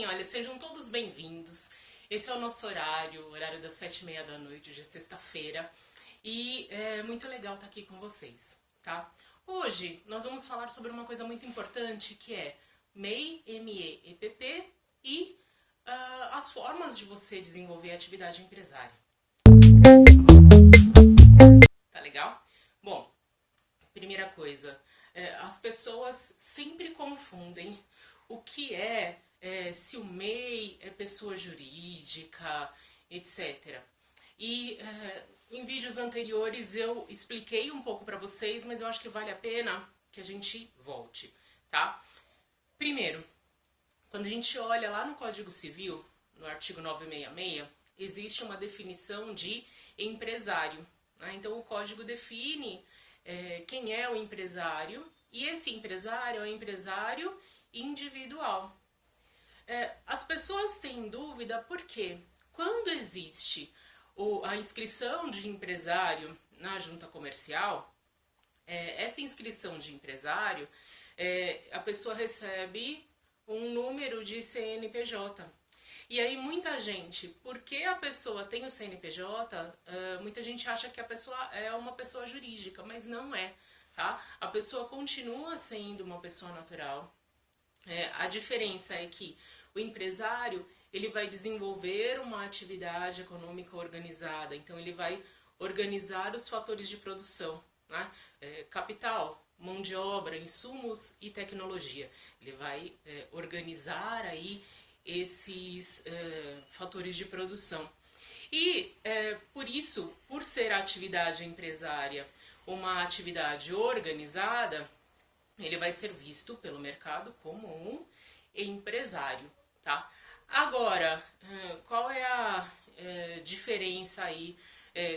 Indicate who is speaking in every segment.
Speaker 1: olha, sejam todos bem-vindos. Esse é o nosso horário das 7h30 da noite, de sexta-feira. E é muito legal estar aqui com vocês, tá? Hoje nós vamos falar sobre uma coisa muito importante que é MEI, MEEPP e as formas de você desenvolver a atividade empresária. Tá legal? Bom, primeira coisa, as pessoas sempre confundem o que se o MEI é pessoa jurídica, etc. E em vídeos anteriores eu expliquei um pouco para vocês, mas eu acho que vale a pena que a gente volte, tá? Primeiro, quando a gente olha lá no Código Civil, no artigo 966, existe uma definição de empresário, né? Então o Código define quem é o empresário, e esse empresário é o empresário individual. As pessoas têm dúvida porque quando existe a inscrição de empresário na junta comercial, essa inscrição de empresário, a pessoa recebe um número de CNPJ. E aí muita gente, porque a pessoa tem o CNPJ, muita gente acha que a pessoa é uma pessoa jurídica, mas não é, tá? A pessoa continua sendo uma pessoa natural. A diferença é que o empresário, ele vai desenvolver uma atividade econômica organizada, então ele vai organizar os fatores de produção, né? Capital, mão de obra, insumos e tecnologia. Ele vai organizar aí esses fatores de produção. E por isso, por ser a atividade empresária uma atividade organizada, ele vai ser visto pelo mercado como um empresário, tá? Agora, qual é a diferença aí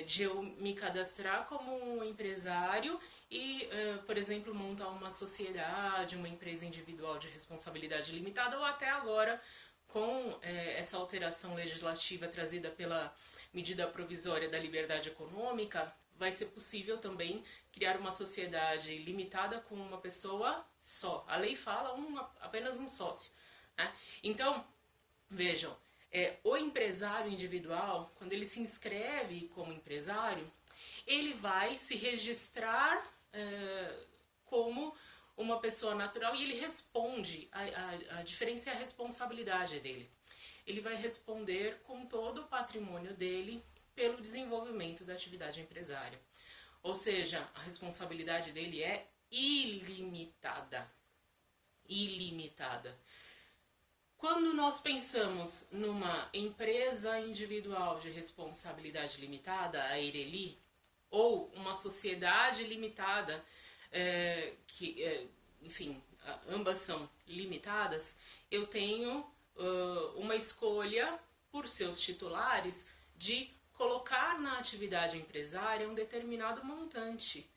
Speaker 1: de eu me cadastrar como um empresário e, por exemplo, montar uma sociedade, uma empresa individual de responsabilidade limitada, ou até agora, com essa alteração legislativa trazida pela medida provisória da liberdade econômica, vai ser possível também criar uma sociedade limitada com uma pessoa só. A lei fala apenas um sócio, né? Então, vejam, o empresário individual, quando ele se inscreve como empresário, ele vai se registrar como uma pessoa natural e ele responde, a diferença é a responsabilidade dele. Ele vai responder com todo o patrimônio dele pelo desenvolvimento da atividade empresária. Ou seja, a responsabilidade dele é ilimitada. Ilimitada. Quando nós pensamos numa empresa individual de responsabilidade limitada, a EIRELI, ou uma sociedade limitada, enfim, ambas são limitadas, eu tenho uma escolha por seus titulares de colocar na atividade empresária um determinado montante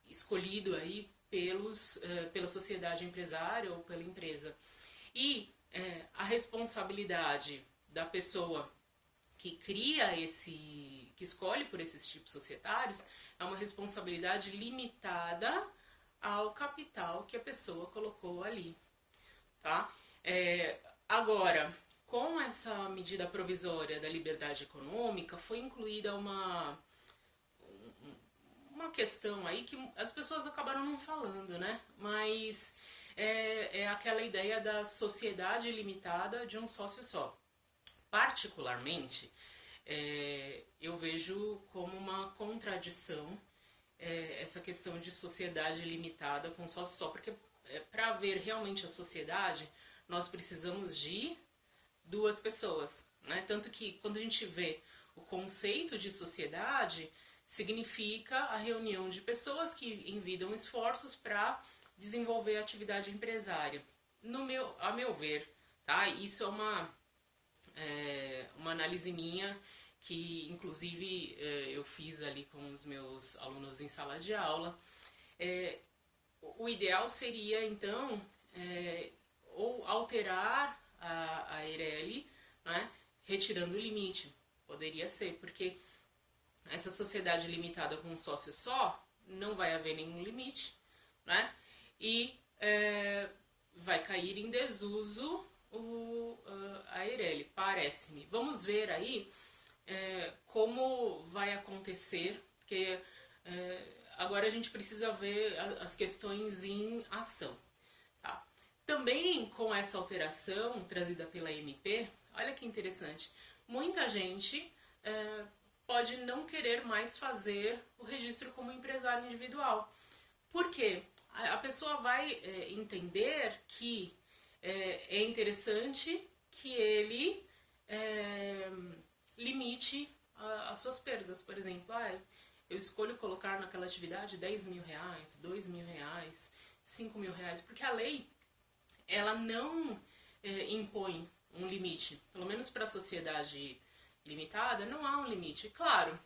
Speaker 1: escolhido aí pela sociedade empresária ou pela empresa. E a responsabilidade da pessoa que cria que escolhe por esses tipos societários, é uma responsabilidade limitada ao capital que a pessoa colocou ali, tá? Agora, com essa medida provisória da liberdade econômica, foi incluída uma questão aí que as pessoas acabaram não falando, né? Mas é aquela ideia da sociedade limitada de um sócio só. Particularmente, eu vejo como uma contradição essa questão de sociedade limitada com sócio só, porque para haver realmente a sociedade, nós precisamos de duas pessoas, né? Tanto que quando a gente vê o conceito de sociedade, significa a reunião de pessoas que envidam esforços para desenvolver a atividade empresária. A meu ver, tá? Isso é uma análise minha que, inclusive, eu fiz ali com os meus alunos em sala de aula. O ideal seria, então, ou alterar a EIRELI, né, retirando o limite. Poderia ser, porque essa sociedade limitada com um sócio só, não vai haver nenhum limite, né? E vai cair em desuso a Eireli, parece-me. Vamos ver aí como vai acontecer, porque agora a gente precisa ver as questões em ação. Tá? Também com essa alteração trazida pela MP, olha que interessante, muita gente pode não querer mais fazer o registro como empresário individual. Por quê? A pessoa vai entender que é interessante que ele limite as suas perdas. Por exemplo, eu escolho colocar naquela atividade 10 mil reais, 2 mil reais, 5 mil reais, porque a lei ela não impõe um limite. Pelo menos para a sociedade limitada, não há um limite. Claro,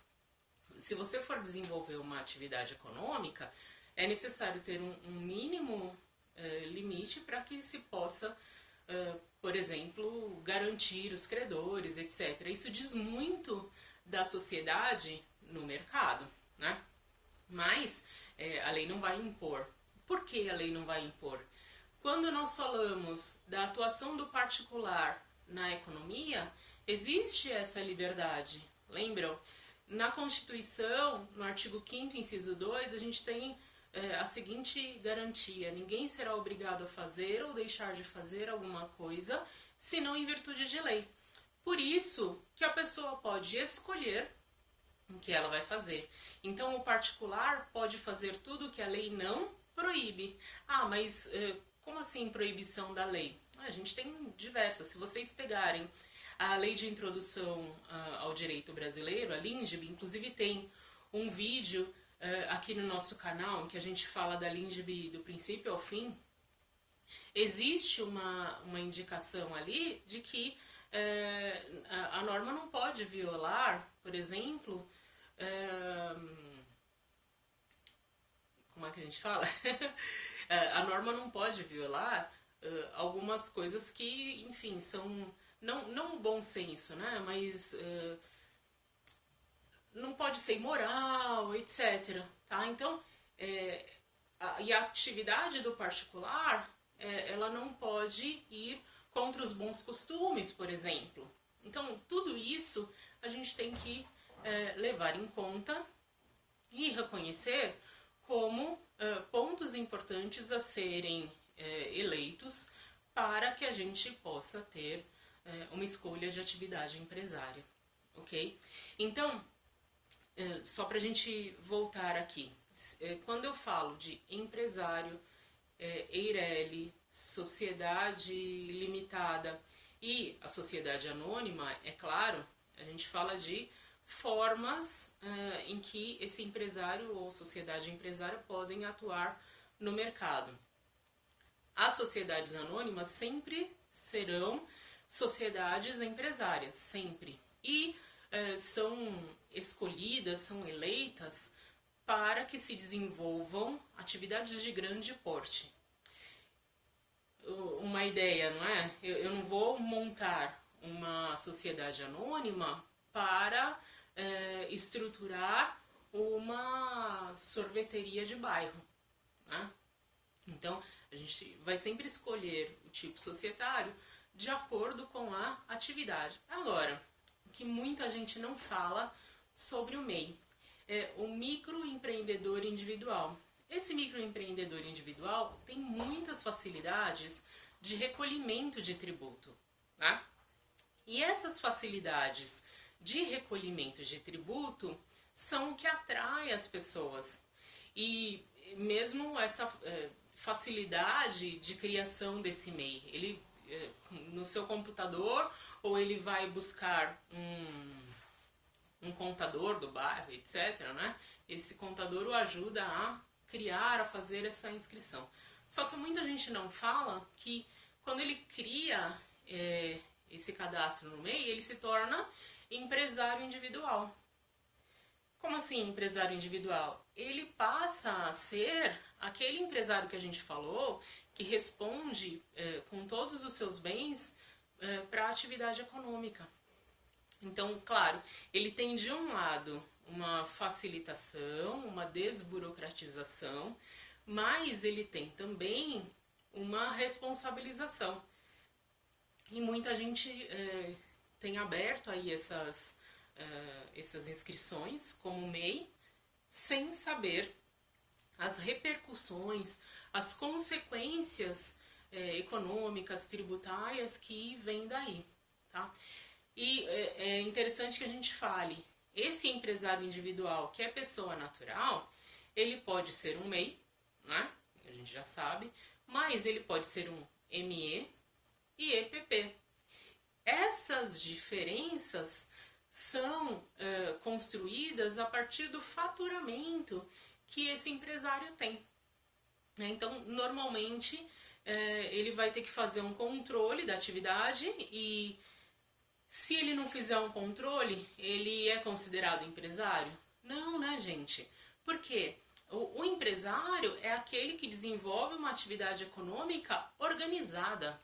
Speaker 1: se você for desenvolver uma atividade econômica, é necessário ter um mínimo limite para que se possa, por exemplo, garantir os credores, etc. Isso diz muito da sociedade no mercado, né? Mas a lei não vai impor. Por que a lei não vai impor? Quando nós falamos da atuação do particular na economia, existe essa liberdade. Lembram? Na Constituição, no artigo 5º, inciso 2, a gente tem a seguinte garantia: ninguém será obrigado a fazer ou deixar de fazer alguma coisa, senão em virtude de lei. Por isso que a pessoa pode escolher o que ela vai fazer. Então, o particular pode fazer tudo que a lei não proíbe. Mas como assim proibição da lei? A gente tem diversas. Se vocês pegarem a Lei de Introdução ao Direito Brasileiro, a LINDB, inclusive tem um vídeo aqui no nosso canal em que a gente fala da LINDB do princípio ao fim. Existe uma indicação ali de que a norma não pode violar, por exemplo, como é que a gente fala? A norma não pode violar algumas coisas que, enfim, são não bom senso, né? Mas não pode ser imoral, etc. Tá? Então, e a atividade do particular, ela não pode ir contra os bons costumes, por exemplo. Então, tudo isso a gente tem que levar em conta e reconhecer como pontos importantes a serem eleitos para que a gente possa ter uma escolha de atividade empresária, ok? Então, só para a gente voltar aqui, quando eu falo de empresário, Eireli, sociedade limitada e a sociedade anônima, é claro, a gente fala de formas em que esse empresário ou sociedade empresária podem atuar no mercado. As sociedades anônimas sempre serão sociedades empresárias, sempre. E são escolhidas, são eleitas para que se desenvolvam atividades de grande porte. Uma ideia, não é? Eu não vou montar uma sociedade anônima para estruturar uma sorveteria de bairro, né? Então, a gente vai sempre escolher o tipo societário de acordo com a atividade. Agora, o que muita gente não fala sobre o MEI é o microempreendedor individual. Esse microempreendedor individual tem muitas facilidades de recolhimento de tributo, tá? E essas facilidades de recolhimento de tributo são o que atrai as pessoas. E mesmo essa facilidade de criação desse MEI, ele no seu computador, ou ele vai buscar um contador do bairro, etc., né? Esse contador o ajuda a criar, a fazer essa inscrição. Só que muita gente não fala que quando ele cria esse cadastro no MEI, ele se torna empresário individual. Como assim empresário individual? Ele passa a ser aquele empresário que a gente falou, que responde com todos os seus bens para a atividade econômica. Então, claro, ele tem de um lado uma facilitação, uma desburocratização, mas ele tem também uma responsabilização. E muita gente tem aberto aí essas inscrições como MEI, sem saber as repercussões, as consequências econômicas, tributárias que vêm daí, tá? E é interessante que a gente fale, esse empresário individual, que é pessoa natural, ele pode ser um MEI, né? A gente já sabe, mas ele pode ser um ME e EPP. Essas diferenças são construídas a partir do faturamento que esse empresário tem. Então, normalmente, ele vai ter que fazer um controle da atividade e se ele não fizer um controle, ele é considerado empresário? Não, né, gente? Por quê? O empresário é aquele que desenvolve uma atividade econômica organizada.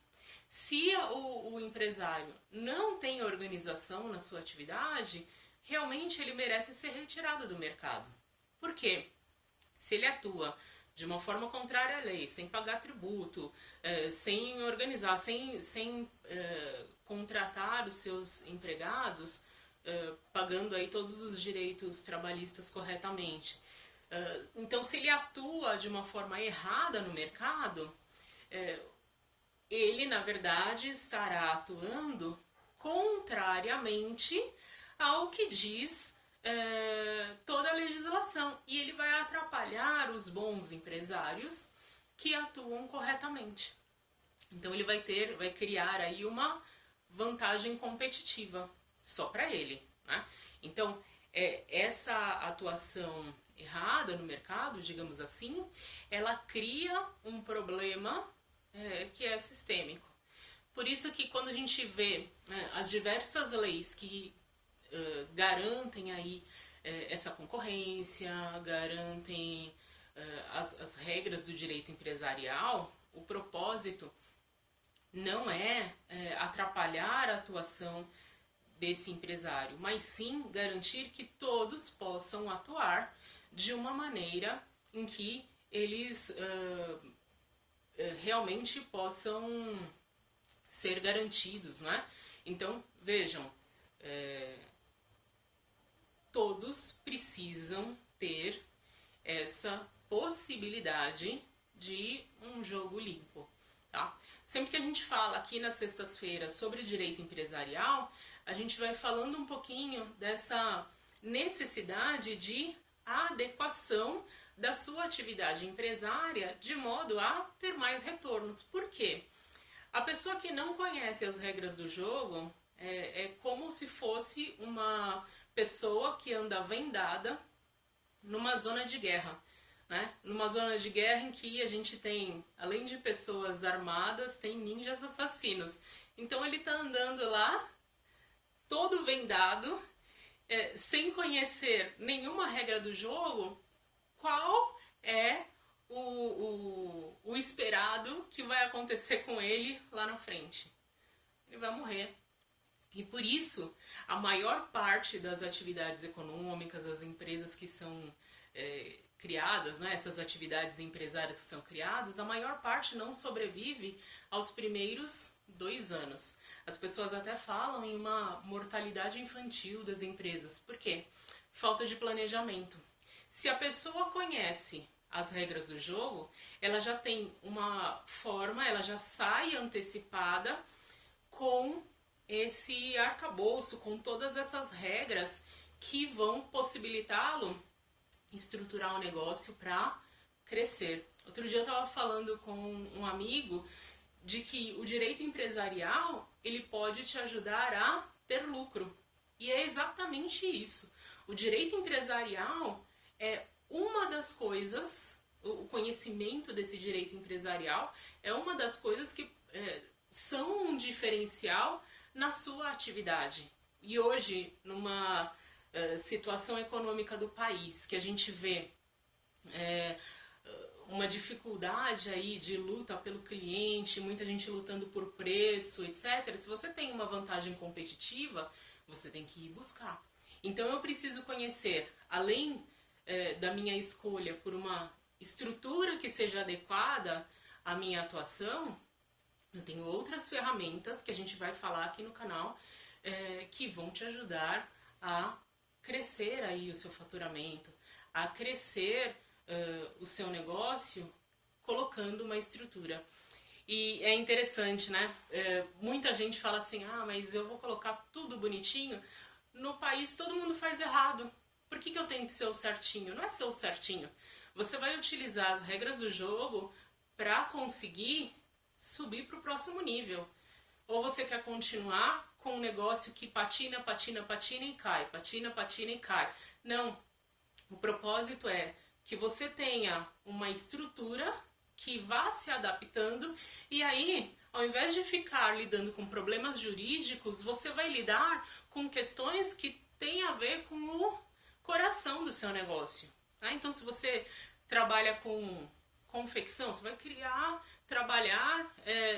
Speaker 1: Se o empresário não tem organização na sua atividade, realmente ele merece ser retirado do mercado. Por quê? Se ele atua de uma forma contrária à lei, sem pagar tributo, sem organizar, sem contratar os seus empregados, pagando aí todos os direitos trabalhistas corretamente. Então, se ele atua de uma forma errada no mercado, ele, na verdade, estará atuando contrariamente ao que diz toda a legislação. E ele vai atrapalhar os bons empresários que atuam corretamente. Então, ele vai criar aí uma vantagem competitiva só para ele, né? Então, essa atuação errada no mercado, digamos assim, ela cria um problema que é sistêmico. Por isso que quando a gente vê as diversas leis que garantem aí essa concorrência, garantem as regras do direito empresarial, o propósito não é atrapalhar a atuação desse empresário, mas sim garantir que todos possam atuar de uma maneira em que eles realmente possam ser garantidos, né? Então, vejam, todos precisam ter essa possibilidade de um jogo limpo, tá? Sempre que a gente fala aqui nas sextas-feiras sobre direito empresarial, a gente vai falando um pouquinho dessa necessidade de adequação da sua atividade empresária de modo a ter mais retornos. Por quê? A pessoa que não conhece as regras do jogo é como se fosse uma pessoa que anda vendada numa zona de guerra, né? Numa zona de guerra em que a gente tem, além de pessoas armadas, tem ninjas assassinos. Então ele tá andando lá, todo vendado, sem conhecer nenhuma regra do jogo. Qual é o esperado que vai acontecer com ele lá na frente? Ele vai morrer. E por isso, a maior parte das atividades econômicas, das empresas que são criadas, né, essas atividades empresárias que são criadas, a maior parte não sobrevive aos primeiros 2 anos. As pessoas até falam em uma mortalidade infantil das empresas. Por quê? Falta de planejamento. Se a pessoa conhece as regras do jogo, ela já tem uma forma, ela já sai antecipada com esse arcabouço, com todas essas regras que vão possibilitá-lo estruturar um negócio para crescer. Outro dia eu estava falando com um amigo de que o direito empresarial ele pode te ajudar a ter lucro. E é exatamente isso. O direito empresarial é uma das coisas, o conhecimento desse direito empresarial é uma das coisas que são um diferencial na sua atividade. E hoje, numa situação econômica do país, que a gente vê uma dificuldade aí de luta pelo cliente, muita gente lutando por preço, etc. Se você tem uma vantagem competitiva, você tem que ir buscar. Então eu preciso conhecer, além da minha escolha por uma estrutura que seja adequada à minha atuação, Eu tenho outras ferramentas que a gente vai falar aqui no canal que vão te ajudar a crescer aí o seu faturamento, a crescer o seu negócio colocando uma estrutura. E é interessante, né? Muita gente fala assim, mas eu vou colocar tudo bonitinho. No país todo mundo faz errado. Por que eu tenho que ser o certinho? Não é ser o certinho. Você vai utilizar as regras do jogo para conseguir subir para o próximo nível. Ou você quer continuar com um negócio que patina, patina, patina e cai, patina, patina e cai. Não. O propósito é que você tenha uma estrutura que vá se adaptando e aí, ao invés de ficar lidando com problemas jurídicos, você vai lidar com questões que têm a ver com o coração do seu negócio. Tá? Então, se você trabalha com confecção, você vai trabalhar,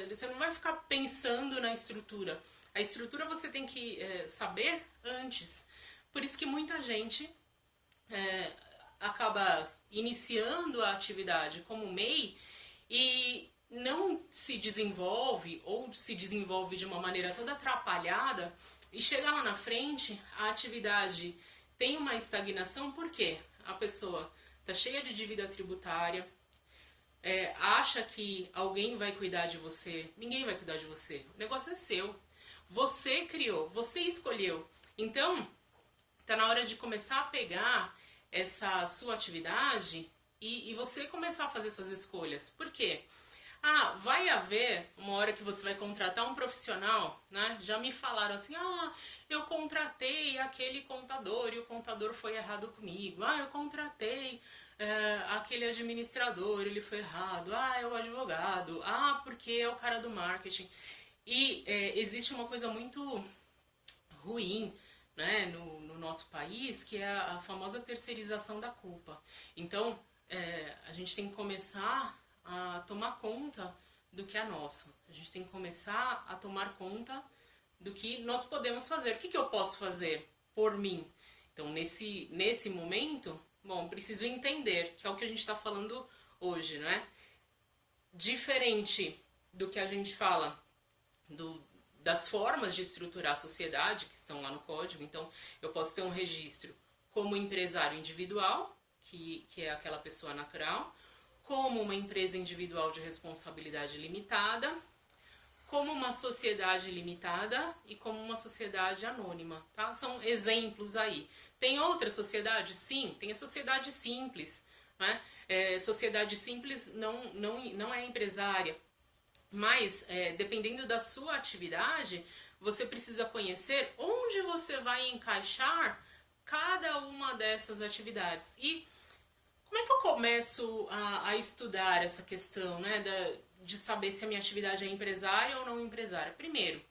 Speaker 1: você não vai ficar pensando na estrutura. A estrutura você tem que saber antes. Por isso que muita gente acaba iniciando a atividade como MEI e não se desenvolve ou se desenvolve de uma maneira toda atrapalhada e chega lá na frente, a atividade tem uma estagnação porque a pessoa está cheia de dívida tributária, acha que alguém vai cuidar de você. Ninguém vai cuidar de você. O negócio é seu. Você criou, você escolheu. Então, tá na hora de começar a pegar essa sua atividade e você começar a fazer suas escolhas. Por quê? Vai haver uma hora que você vai contratar um profissional, né? Já me falaram assim, eu contratei aquele contador e o contador foi errado comigo. Eu contratei aquele administrador, ele foi errado. É o advogado. Porque é o cara do marketing. E existe uma coisa muito ruim, né, no nosso país, que é a famosa terceirização da culpa. Então, a gente tem que começar a tomar conta do que é nosso. A gente tem que começar a tomar conta do que nós podemos fazer. O que eu posso fazer por mim? Então, nesse momento, preciso entender, que é o que a gente está falando hoje, né? Diferente do que a gente fala das formas de estruturar a sociedade que estão lá no código. Então, eu posso ter um registro como empresário individual, que é aquela pessoa natural, como uma empresa individual de responsabilidade limitada, como uma sociedade limitada e como uma sociedade anônima, tá? São exemplos aí. Tem outras sociedades? Sim, tem a sociedade simples, né? Sociedade simples não é empresária, mas dependendo da sua atividade, você precisa conhecer onde você vai encaixar cada uma dessas atividades. E como é que eu começo a estudar essa questão, né, de saber se a minha atividade é empresária ou não empresária? Primeiro,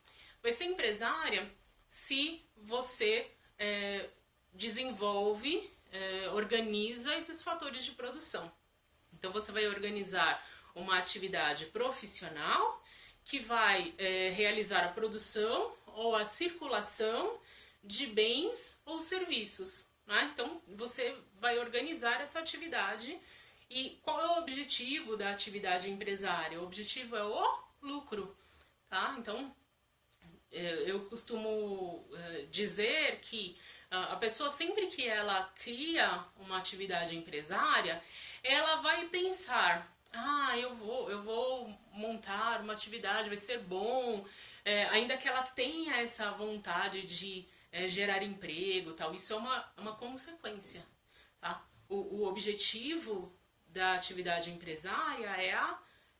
Speaker 1: vai ser empresária se você desenvolve, organiza esses fatores de produção. Então, você vai organizar uma atividade profissional que vai realizar a produção ou a circulação de bens ou serviços. Né? Então, você vai organizar essa atividade. E qual é o objetivo da atividade empresária? O objetivo é o lucro. Tá? Então, eu costumo dizer que a pessoa, sempre que ela cria uma atividade empresária, ela vai pensar, eu vou montar uma atividade, vai ser bom, ainda que ela tenha essa vontade de gerar emprego, tal, isso é uma consequência, tá? O objetivo da atividade empresária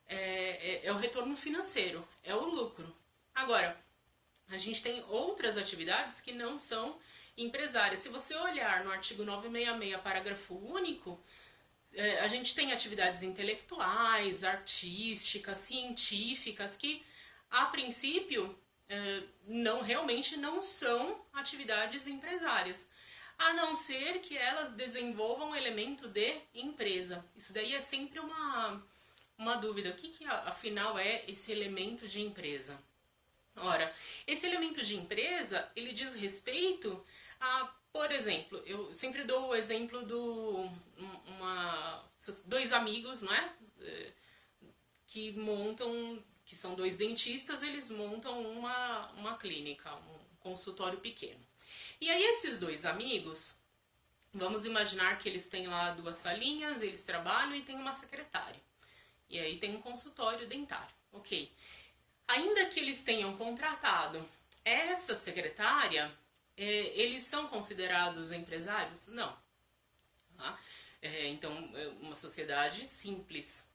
Speaker 1: é o retorno financeiro, é o lucro. Agora, a gente tem outras atividades que não são empresárias. Se você olhar no artigo 966, parágrafo único, a gente tem atividades intelectuais, artísticas, científicas, que a princípio realmente não são atividades empresárias, a não ser que elas desenvolvam um elemento de empresa. Isso daí é sempre uma dúvida. O que afinal é esse elemento de empresa? Ora, esse elemento de empresa, ele diz respeito a, por exemplo, eu sempre dou o exemplo dois amigos, não é? Que que são 2 dentistas, eles montam uma clínica, um consultório pequeno. E aí esses 2 amigos, vamos imaginar que eles têm lá 2 salinhas, eles trabalham e tem uma secretária. E aí tem um consultório dentário, ok. Ainda que eles tenham contratado essa secretária, eles são considerados empresários? Não. Tá? Então, é uma sociedade simples.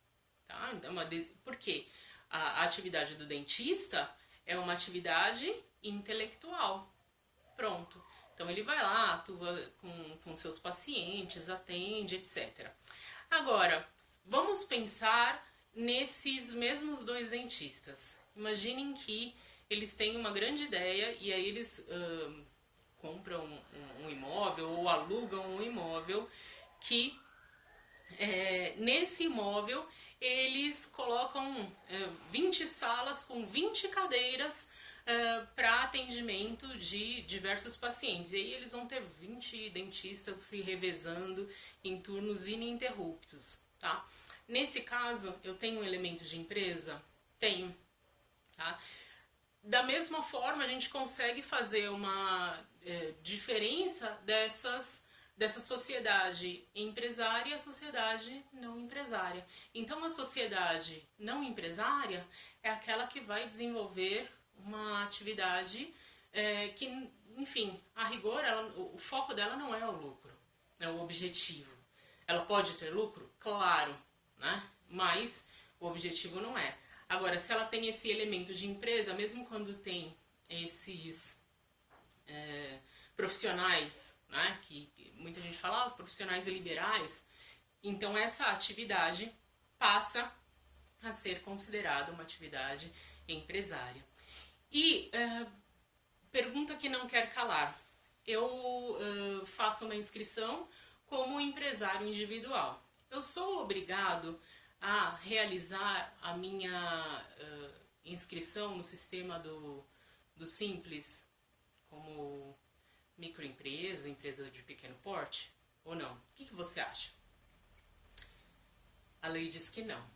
Speaker 1: Tá? Então, por quê? A atividade do dentista é uma atividade intelectual. Pronto. Então, ele vai lá, atua com seus pacientes, atende, etc. Agora, vamos pensar nesses mesmos 2 dentistas. Imaginem que eles têm uma grande ideia e aí eles compram um imóvel ou alugam um imóvel que nesse imóvel eles colocam 20 salas com 20 cadeiras para atendimento de diversos pacientes. E aí eles vão ter 20 dentistas se revezando em turnos ininterruptos. Tá? Nesse caso, eu tenho um elemento de empresa? Tenho. Tá? Da mesma forma, a gente consegue fazer uma diferença dessa sociedade empresária e a sociedade não empresária. Então, a sociedade não empresária é aquela que vai desenvolver uma atividade que, enfim, a rigor, o foco dela não é o lucro, é o objetivo. Ela pode ter lucro? Claro, né? Mas o objetivo não é. Agora, se ela tem esse elemento de empresa, mesmo quando tem esses profissionais, né, que muita gente fala, os profissionais liberais, então essa atividade passa a ser considerada uma atividade empresária. E pergunta que não quer calar. Eu faço uma inscrição como empresário individual. Eu sou obrigado a realizar a minha inscrição no sistema do Simples como microempresa, empresa de pequeno porte, ou não? O que você acha? A lei diz que não.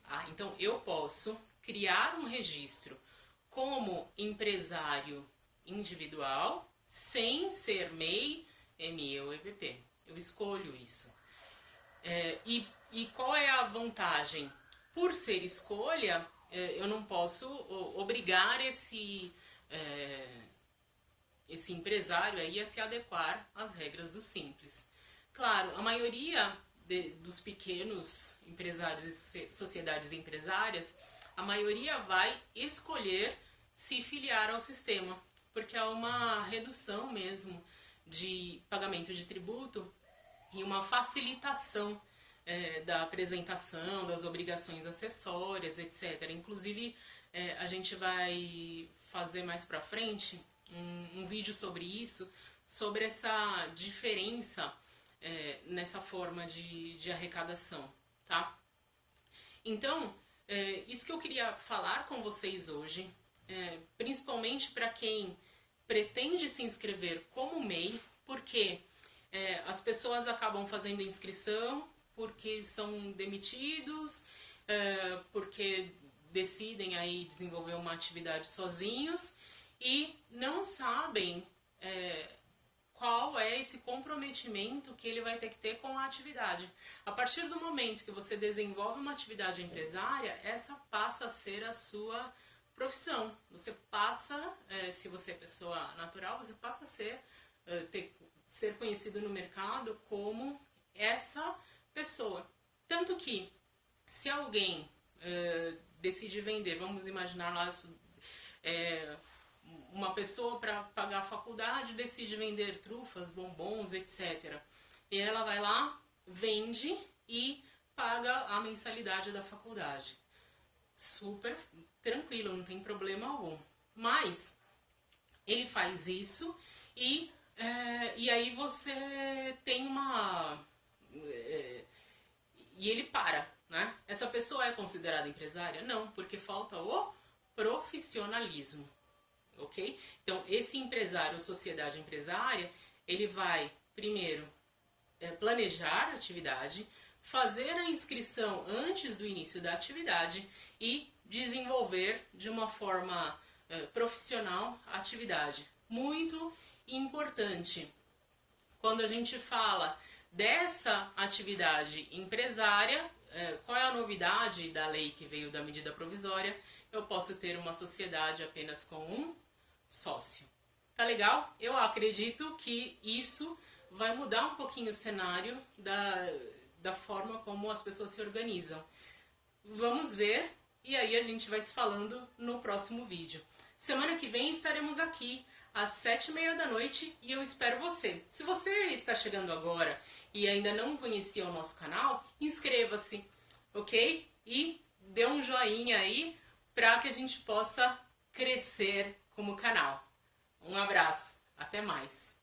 Speaker 1: Tá? Então, eu posso criar um registro como empresário individual sem ser MEI, ME ou EPP. Eu escolho isso. E qual é a vantagem? Por ser escolha, eu não posso obrigar esse empresário aí a se adequar às regras do Simples. Claro, a maioria dos pequenos empresários e sociedades empresárias, a maioria vai escolher se filiar ao sistema, porque há uma redução mesmo de pagamento de tributo e uma facilitação da apresentação, das obrigações acessórias, etc. Inclusive, a gente vai fazer mais pra frente um vídeo sobre isso, sobre essa diferença nessa forma de arrecadação, tá? Então, isso que eu queria falar com vocês hoje, principalmente para quem pretende se inscrever como MEI, porque as pessoas acabam fazendo inscrição porque são demitidos, porque decidem aí desenvolver uma atividade sozinhos e não sabem qual é esse comprometimento que ele vai ter que ter com a atividade. A partir do momento que você desenvolve uma atividade empresária, essa passa a ser a sua profissão. Você passa, se você é pessoa natural, você passa a ser conhecido no mercado como essa pessoa. Tanto que, se alguém decide vender, vamos imaginar lá, uma pessoa para pagar a faculdade decide vender trufas, bombons, etc. E ela vai lá, vende e paga a mensalidade da faculdade. Super tranquilo, não tem problema algum. Mas ele faz isso e aí você tem e ele para, né? Essa pessoa é considerada empresária? Não, porque falta o profissionalismo. Ok? Então, esse empresário, sociedade empresária, ele vai, primeiro, planejar a atividade, fazer a inscrição antes do início da atividade e, desenvolver de uma forma profissional a atividade. Muito importante. Quando a gente fala dessa atividade empresária, qual é a novidade da lei que veio da medida provisória? Eu posso ter uma sociedade apenas com um sócio. Tá legal? Eu acredito que isso vai mudar um pouquinho o cenário da forma como as pessoas se organizam. Vamos ver e aí a gente vai se falando no próximo vídeo. Semana que vem estaremos aqui às 7h30 da noite e eu espero você. Se você está chegando agora e ainda não conhecia o nosso canal, inscreva-se, ok? E dê um joinha aí para que a gente possa crescer como canal. Um abraço, até mais!